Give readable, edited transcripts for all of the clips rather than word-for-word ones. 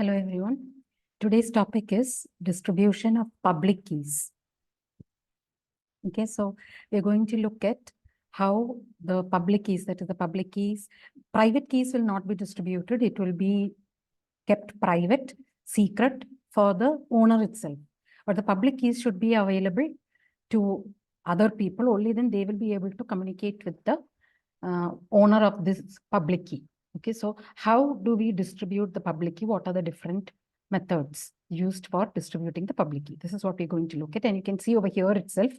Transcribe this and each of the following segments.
Hello, everyone. Today's topic is distribution of public keys. Okay, so we're going to look at how the public keys, that is the public keys, private keys will not be distributed. It will be kept private, secret for the owner itself. But the public keys should be available to other people. Only then they will be able to communicate with the owner of this public key. Okay, so how do we distribute the public key? What are the different methods used for distributing the public key? This is what we're going to look at. And you can see over here itself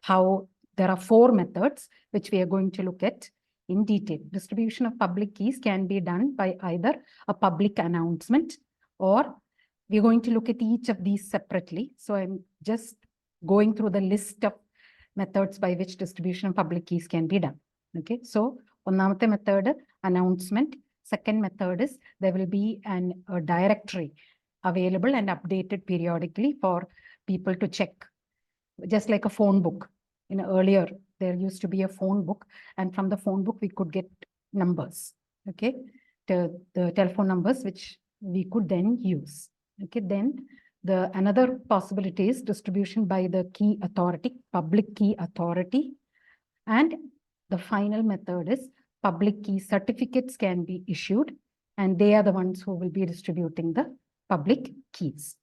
how there are 4 methods which we are going to look at in detail. Distribution of public keys can be done by either a public announcement, or we're going to look at each of these separately. So I'm just going through the list of methods by which distribution of public keys can be done. Okay, so ഒന്നാമത്തെ method, announcement. Second method is there will be a directory available and updated periodically for people to check, just like a phone book. Earlier, there used to be a phone book, and from the phone book, we could get numbers, okay, the telephone numbers, which we could then use. Okay, then another possibility is distribution by the key authority, public key authority. And the final method is public key certificates can be issued, and they are the ones who will be distributing the public keys.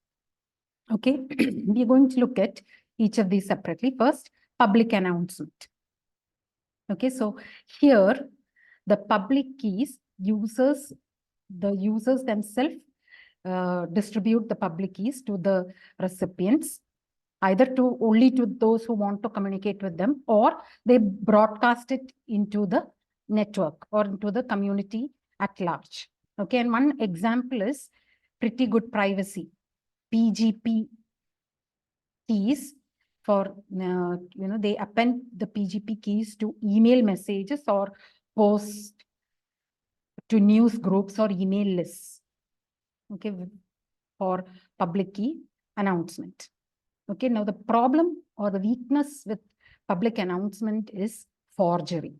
Okay, we're going to look at each of these separately. First, public announcement. Okay, so here the public keys the users themselves distribute the public keys to the recipients, either only to those who want to communicate with them, or they broadcast it into the network or into the community at large. Okay, and one example is Pretty Good Privacy, PGP keys. For they append the PGP keys to email messages or post to news groups or email lists. Okay, for public key announcement. Okay, now the problem or the weakness with public announcement is forgery.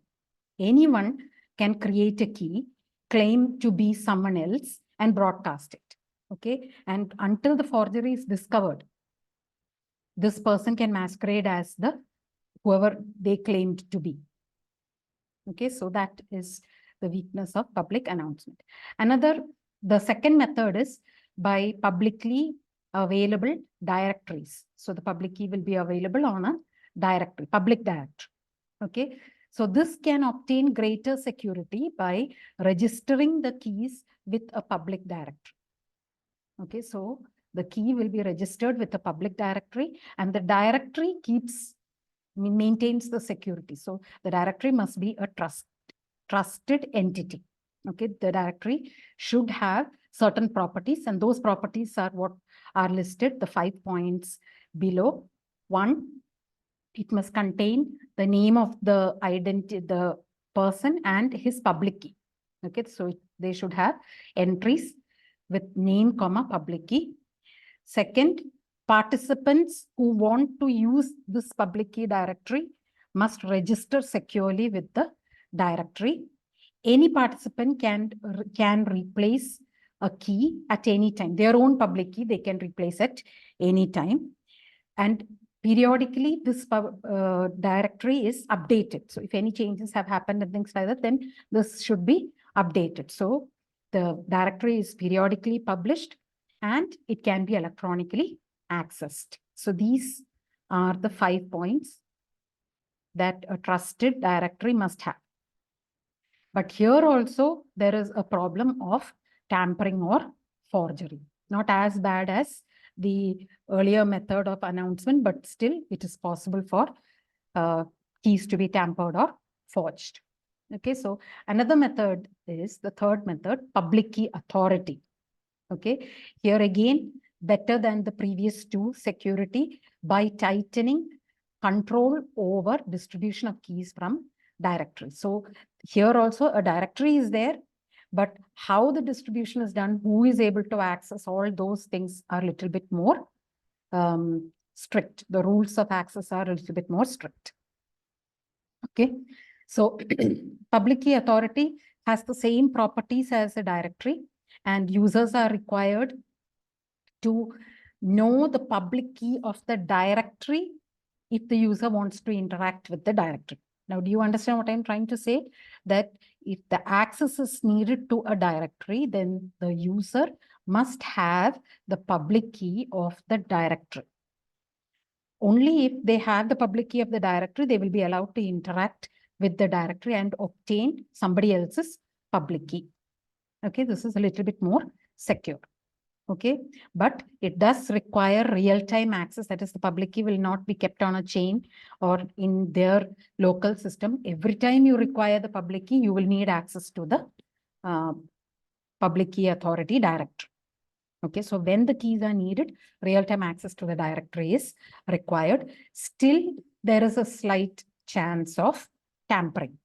Anyone can create a key, claim to be someone else, and broadcast it. Okay, and until the forgery is discovered, this person can masquerade as whoever they claimed to be. Okay, so that is the weakness of public announcement. The second method is by publicly available directories. So the public key will be available on a directory, public directory. Okay, so this can obtain greater security by registering the keys with a public directory. Okay, so the key will be registered with a public directory, and the directory maintains the security. So the directory must be a trusted entity. Okay, the directory should have certain properties, and those properties are what are listed, the 5 points below. 1, it must contain the name of the person and his public key. Okay, so they should have entries with name, public key. Second, participants who want to use this public key directory must register securely with the directory. Any participant can replace a key at any time. Their own public key, they can replace at any time. And periodically, this directory is updated. So if any changes have happened and things like that, then this should be updated. So the directory is periodically published, and it can be electronically accessed. So these are the 5 points that a trusted directory must have. But here also, there is a problem of tampering or forgery. Not as bad as the earlier method of announcement, but still it is possible for keys to be tampered or forged. Okay, so another method is the third method, public key authority. Okay, here again, better than the previous 2, security by tightening control over distribution of keys from directory. So here also a directory is there, but how the distribution is done, who is able to access, all those things are a little bit more strict. The rules of access are a little bit more strict. Okay, so public key authority has the same properties as a directory, and users are required to know the public key of the directory if the user wants to interact with the directory. Now, do you understand what I'm trying to say? That if the access is needed to a directory, then the user must have the public key of the directory. Only if they have the public key of the directory, they will be allowed to interact with the directory and obtain somebody else's public key. Okay, this is a little bit more secure. Okay, but it does require real-time access. That is, the public key will not be kept on a chain or in their local system. Every time you require the public key, you will need access to the public key authority directory. Okay, so when the keys are needed, real-time access to the directory is required. Still, there is a slight chance of tampering.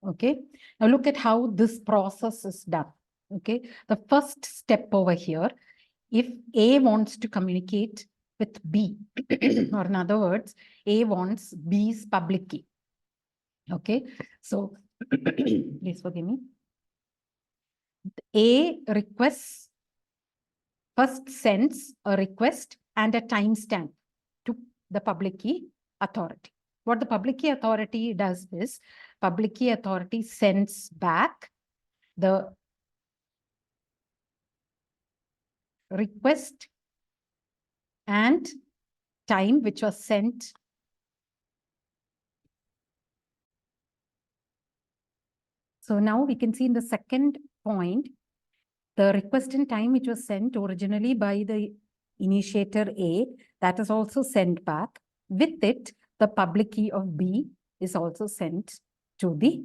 Okay, now look at how this process is done. Okay, the first step over here, if A wants to communicate with B, or in other words, A wants B's public key. Okay, so please forgive me. A requests, first sends a request and a timestamp to the public key authority. What the public key authority does is, public key authority sends back the request and time which was sent. So now we can see in the second point, the request and time which was sent originally by the initiator A, that is also sent back. With it, the public key of B is also sent to the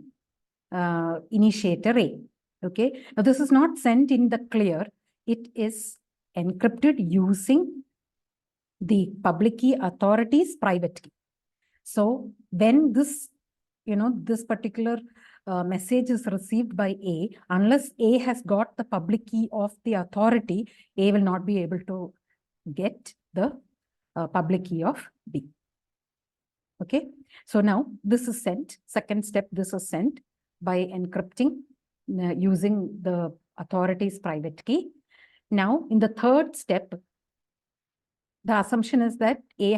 initiator A. Okay, now this is not sent in the clear. It is encrypted using the public key authority's private key. So when this, this particular message is received by A, unless A has got the public key of the authority, A will not be able to get the public key of B. Okay, so now this is sent. Second step, this is sent by encrypting using the authority's private key. Now, in the third step, the assumption is that A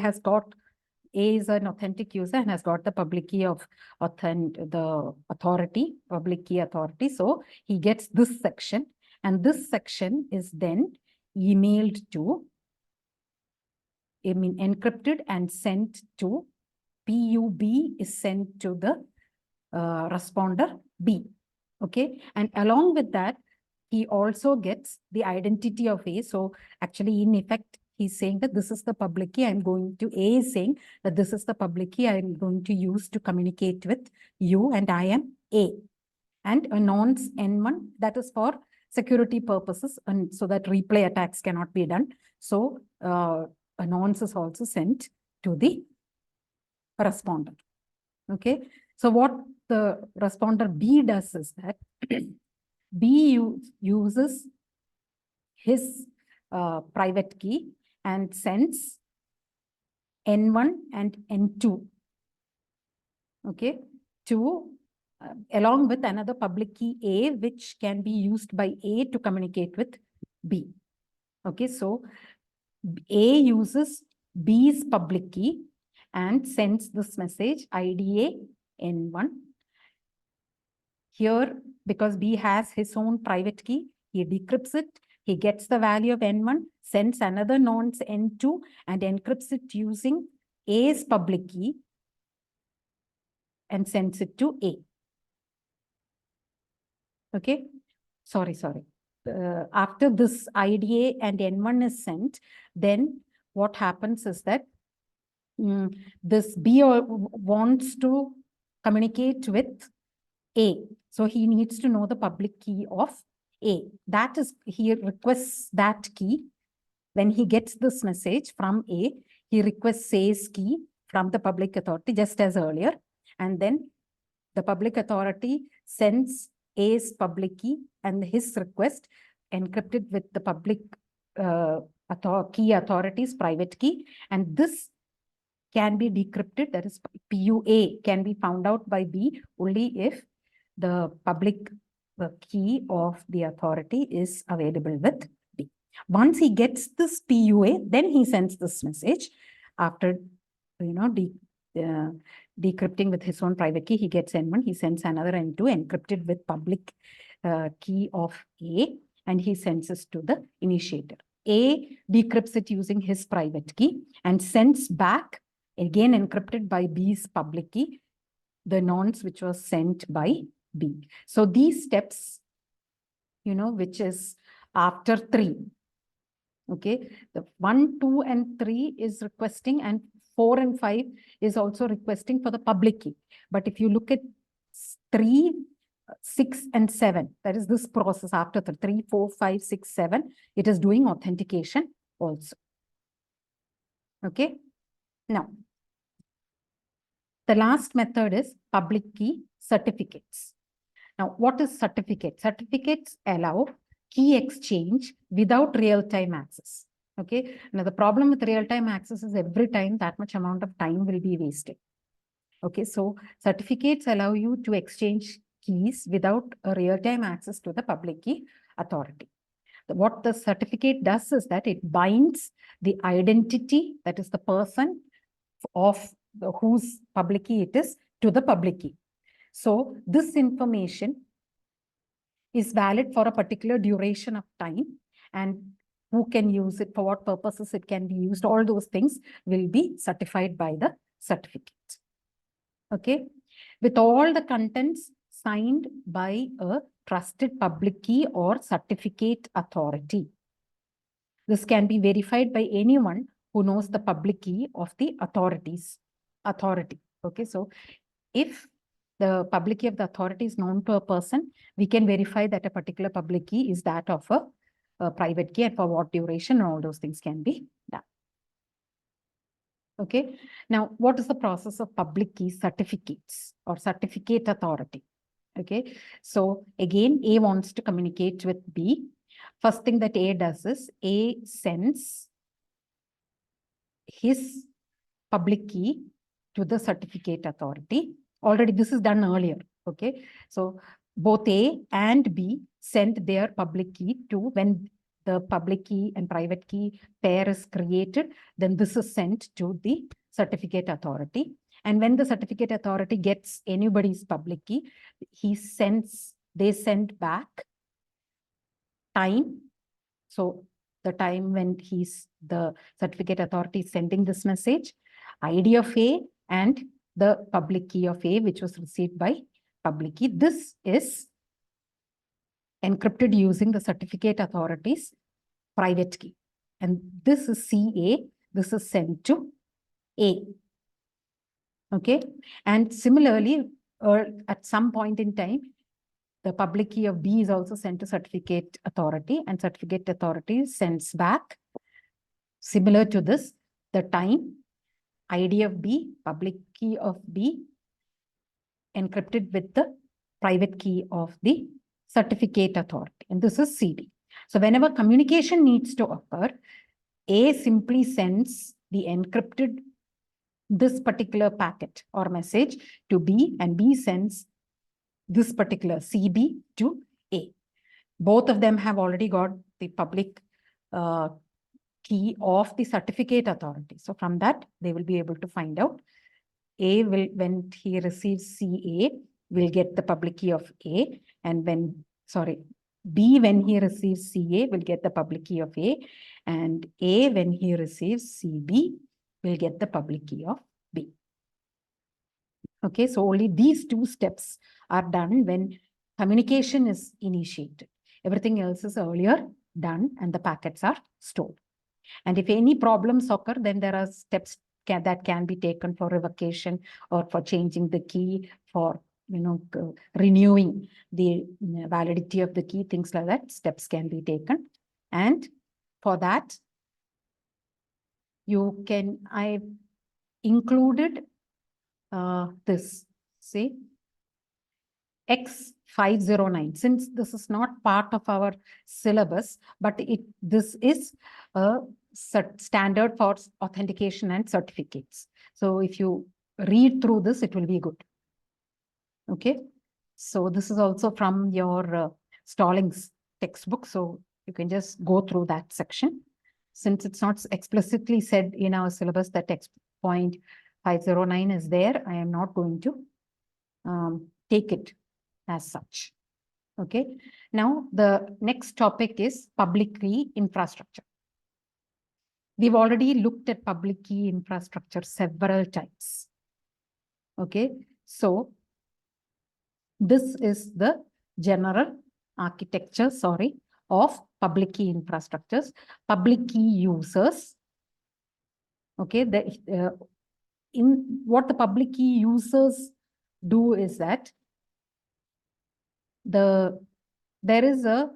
is an authentic user and has got the public key of the authority, public key authority. So he gets this section, and this section is then emailed to, encrypted and sent to PUB is sent to the responder B. Okay, and along with that, he also gets the identity of A. So actually, in effect, he's saying that this is the public key I'm going to, A is saying that this is the public key I'm going to use to communicate with you, and I am A. And a nonce N1, that is for security purposes, and so that replay attacks cannot be done. So a nonce is also sent to the responder. Okay, so what the responder B does is that B uses his private key and sends N1 and N2, okay, to along with another public key A, which can be used by A to communicate with B. Okay, so A uses B's public key and sends this message IDA N1. Here, because B has his own private key, he decrypts it, he gets the value of N1, sends another nonce N2 and encrypts it using A's public key and sends it to A. Okay, sorry. After this IDA and N1 is sent, then what happens is that this B wants to communicate with A. So he needs to know the public key of A. That is, he requests that key. When he gets this message from A, he requests A's key from the public authority, just as earlier. And then the public authority sends A's public key and his request encrypted with the public key authority's private key. And this can be decrypted, that is PUA can be found out by B only if the public the key of the authority is available with B. Once he gets this PUA, then he sends this message. After, decrypting with his own private key, he gets N1, he sends another N2 encrypted with public key of A, and he sends this to the initiator. A decrypts it using his private key and sends back, again encrypted by B's public key, the nonce which was sent by B. So these steps, which is after 3. Okay, the 1, 2, and 3 is requesting, and 4 and 5 is also requesting for the public key. But if you look at 3, 6, and 7, that is this process after the 3, 4, 5, 6, 7, it is doing authentication also. Okay, now the last method is public key certificates. Now, what is certificate? Certificates allow key exchange without real-time access. Okay. Now, the problem with real-time access is every time that much amount of time will be wasted. Okay. So, certificates allow you to exchange keys without a real-time access to the public key authority. What the certificate does is that it binds the identity, that is the person of whose public key it is, to the public key. So this information is valid for a particular duration of time, and who can use it, for what purposes it can be used, all those things will be certified by the certificate. Okay, with all the contents signed by a trusted public key or certificate authority. This can be verified by anyone who knows the public key of the authority. Okay, so if the public key of the authority is known to a person, we can verify that a particular public key is that of a private key, and for what duration, and all those things can be done. Okay, now what is the process of public key certificates or certificate authority? Okay, so again, A wants to communicate with B. First thing that A does is A sends his public key to the certificate authority. Already this is done earlier. Okay, so both A and B send their public key to, when the public key and private key pair is created, then this is sent to the certificate authority. And when the certificate authority gets anybody's public key, they send back time. So the time when the certificate authority is sending this message, ID of A, and the public key of A, which was received by public key. This is encrypted using the certificate authority's private key. And this is CA. This is sent to A. Okay. And similarly, at some point in time, the public key of B is also sent to certificate authority, and certificate authority sends back, similar to this, the time, ID of B, public key of B, encrypted with the private key of the certificate authority. And this is CD. So whenever communication needs to occur, A simply sends the encrypted, this particular packet or message to B, and B sends this particular CB to A. Both of them have already got the public key of the certificate authority. So from that, they will be able to find out. A will, when he receives CA, will get the public key of A, and B, when he receives CA, will get the public key of A, and A, when he receives CB, will get the public key of B. Okay, so only these two steps are done when communication is initiated. Everything else is earlier done, and the packets are stored. And if any problems occur, then there are steps that can be taken for revocation or for changing the key, for renewing the validity of the key, things like that. Steps can be taken. And for that, I included this, see, X509, since this is not part of our syllabus, but this is a standard for authentication and certificates. So if you read through this, it will be good. Okay. So this is also from your Stallings textbook. So you can just go through that section. Since it's not explicitly said in our syllabus that text point 509 is there, I am not going to take it as such. Okay. Now the next topic is public key infrastructure. We've already looked at public key infrastructure several times. Okay. So this is the general architecture, of public key infrastructures, public key users. Okay, in what the public key users do is that there is a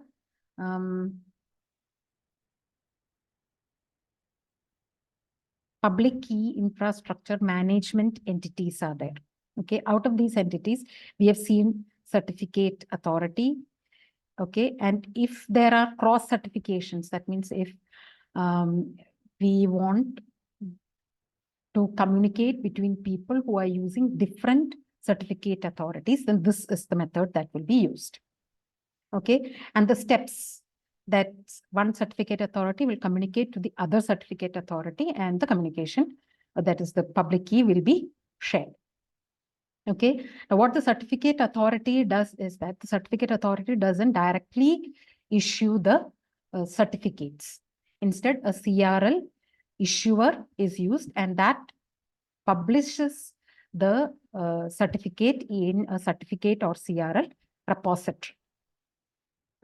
public key infrastructure management entities are there. Okay, out of these entities, we have seen certificate authority. Okay, and if there are cross certifications, that means if we want to communicate between people who are using different certificate authorities, then this is the method that will be used. Okay, and the steps that one certificate authority will communicate to the other certificate authority, and the communication, that is the public key, will be shared. Okay, now what the certificate authority does is that the certificate authority doesn't directly issue the certificates. Instead, a CRL issuer is used, and that publishes the certificate in a certificate or CRL repository.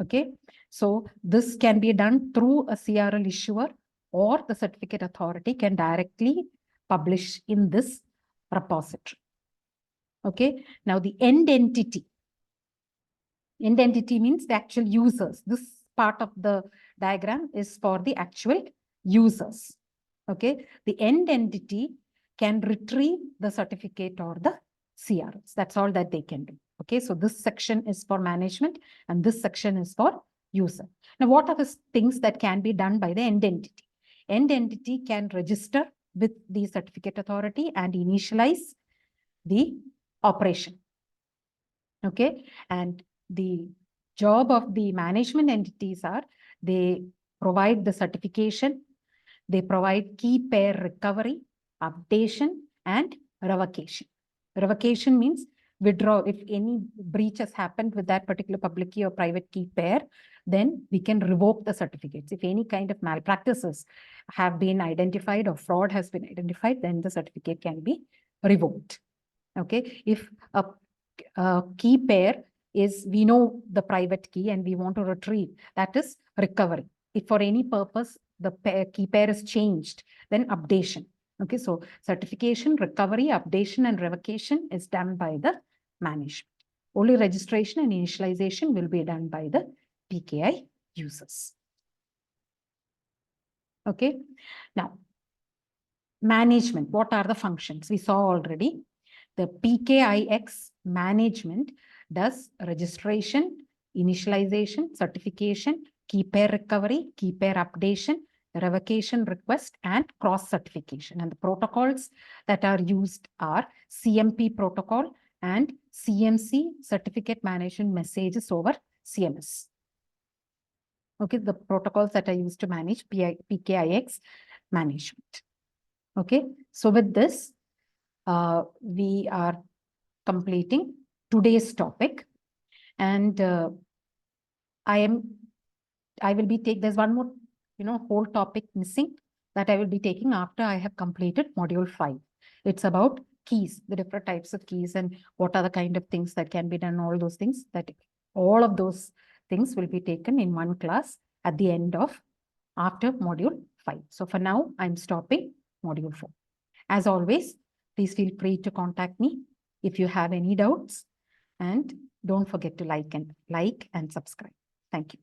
Okay, so this can be done through a CRL issuer, or the certificate authority can directly publish in this repository. Okay, now the end entity. End entity means the actual users. This part of the diagram is for the actual users. Okay, the end entity can retrieve the certificate or the CRLs. That's all that they can do. Okay, so this section is for management and this section is for user. Now, what are the things that can be done by the end entity? End entity can register with the certificate authority and initialize the operation. Okay, and the job of the management entities are they provide the certification, they provide key pair recovery, updation, and revocation. Revocation means withdraw. If any breach has happened with that particular public key or private key pair, then we can revoke the certificates. If any kind of malpractices have been identified or fraud has been identified, then the certificate can be revoked. Okay, if a key pair is, we know the private key and we want to retrieve, that is recovery. If for any purpose the key pair is changed, then updation. Okay, so certification, recovery, updation, and revocation is done by the management. Only registration and initialization will be done by the PKI users. Okay, now management, what are the functions? We saw already. The PKIX management does registration, initialization, certification, key pair recovery, key pair updation, revocation request, and cross certification. And the protocols that are used are CMP protocol and CMC, certificate management messages over CMS. Okay, the protocols that are used to manage PKIX management. Okay, so with this, we are completing today's topic, and I will be taking, there's one more, whole topic missing that I will be taking after I have completed module 5. It's about keys, the different types of keys and what are the kind of things that can be done, all those things, that all of those things will be taken in one class at the end of, after module 5. So for now, I'm stopping module 4. As always, please feel free to contact me if you have any doubts, and don't forget to like and subscribe. Thank you.